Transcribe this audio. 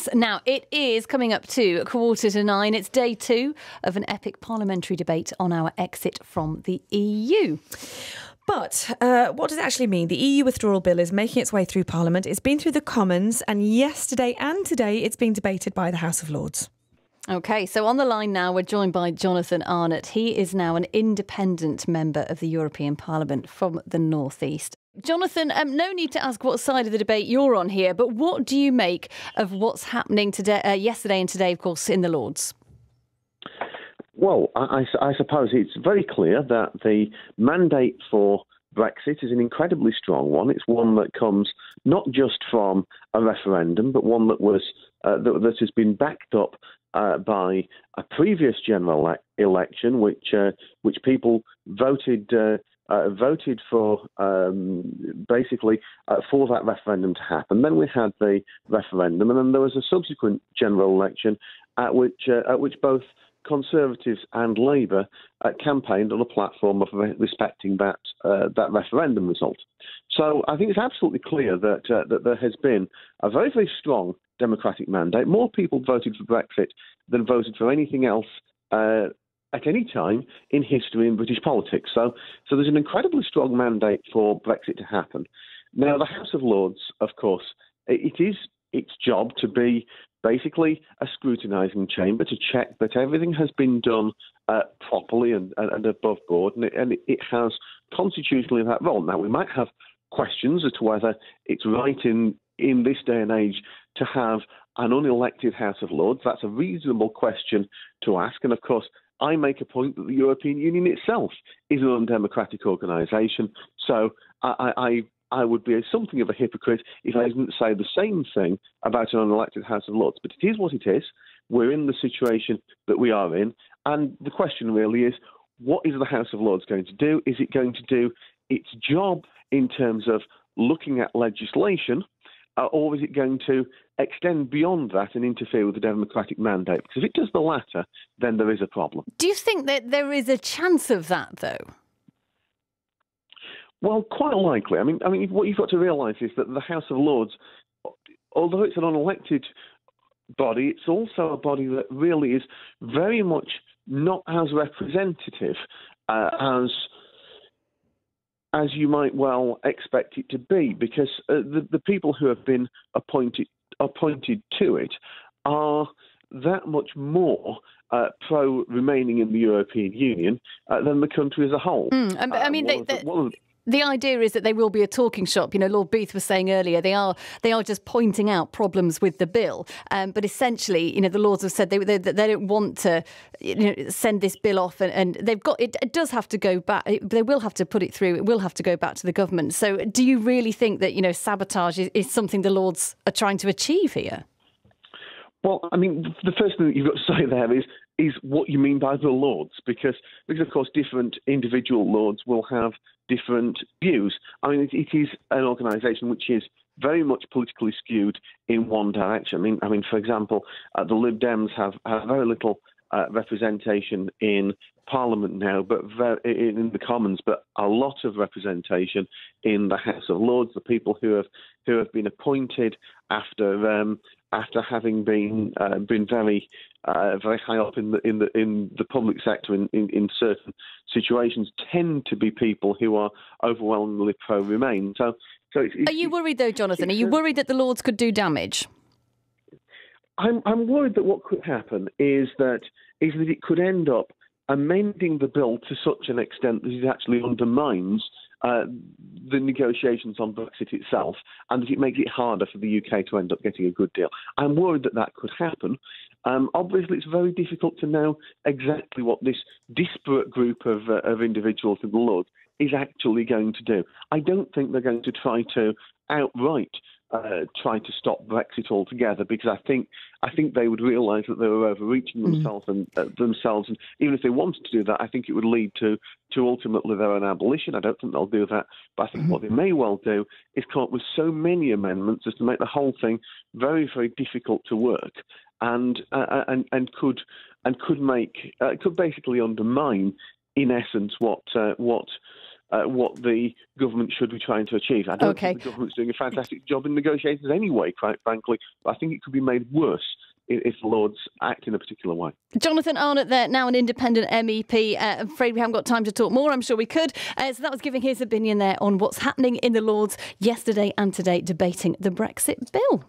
Yes. Now, it is coming up to 8:45. It's day 2 of an epic parliamentary debate on our exit from the EU. But what does it actually mean? The EU withdrawal bill is making its way through Parliament. It's been through the Commons, and yesterday and today it's being debated by the House of Lords. OK, so on the line now, we're joined by Jonathan Arnott. He is now an independent member of the European Parliament from the North East. Jonathan, no need to ask what side of the debate you're on here, but what do you make of what's happening today, yesterday and today, of course, in the Lords? Well, I suppose it's very clear that the mandate for Brexit is an incredibly strong one. It's one that comes not just from a referendum, but one that was that has been backed up by a previous general election, which people voted for basically for that referendum to happen. Then we had the referendum, and then there was a subsequent general election at which both Conservatives and Labour campaigned on a platform of respecting that referendum result. So I think it's absolutely clear that there has been a very, very strong democratic mandate. More people voted for Brexit than voted for anything else at any time in history in British politics. So there's an incredibly strong mandate for Brexit to happen. Now, the House of Lords, of course, it is its job to be basically a scrutinising chamber to check that everything has been done properly and above board, and it has constitutionally that role. Now, we might have questions as to whether it's right in this day and age to have an unelected House of Lords. That's a reasonable question to ask, and of course, I make a point that the European Union itself is an undemocratic organisation, so I would be something of a hypocrite if I didn't say the same thing about an unelected House of Lords. But it is what it is. We're in the situation that we are in. And the question really is, what is the House of Lords going to do? Is it going to do its job in terms of looking at legislation, or is it going to extend beyond that and interfere with the democratic mandate? Because if it does the latter, then there is a problem. Do you think that there is a chance of that, though? Well, quite likely. I mean, what you've got to realise is that the House of Lords, although it's an unelected body, it's also a body that really is very much not as representative as you might well expect it to be, because the people who have been appointed to it are that much more pro remaining in the European Union than the country as a whole. I mean, the idea is that they will be a talking shop. You know, Lord Beith was saying earlier, they are just pointing out problems with the bill. But essentially, you know, the Lords have said they don't want to send this bill off, and they've got it does have to go back. They will have to put it through. It will have to go back to the government. So do you really think that, sabotage is something the Lords are trying to achieve here? Well, I mean, the first thing that you've got to say there is what you mean by the Lords, because of course different individual Lords will have different views. I mean, it is an organisation which is very much politically skewed in one direction. I mean, for example, the Lib Dems have very little representation in Parliament now, but in the Commons, but a lot of representation in the House of Lords. The people who have been appointed after having been very high up in the public sector in certain situations tend to be people who are overwhelmingly pro-Remain. So are you worried though, Jonathan? Are you worried that the Lords could do damage? I'm worried that what could happen is that it could end up amending the bill to such an extent that it actually undermines the negotiations on Brexit itself, and that it makes it harder for the UK to end up getting a good deal. I'm worried that could happen. Obviously, it's very difficult to know exactly what this disparate group of individuals in the Lords is actually going to do. I don't think they're going to try to outright try to stop Brexit altogether, because I think they would realise that they were overreaching themselves, and even if they wanted to do that, I think it would lead to ultimately their own abolition. I don't think they'll do that, but I think what they may well do is come up with so many amendments as to make the whole thing very, very difficult to work, and could basically undermine, in essence, what what the government should be trying to achieve. I don't think the government's doing a fantastic job in negotiations anyway, quite frankly. But I think it could be made worse if the Lords act in a particular way. Jonathan Arnott there, now an independent MEP. I'm afraid we haven't got time to talk more. I'm sure we could. So that was giving his opinion there on what's happening in the Lords yesterday and today, debating the Brexit bill.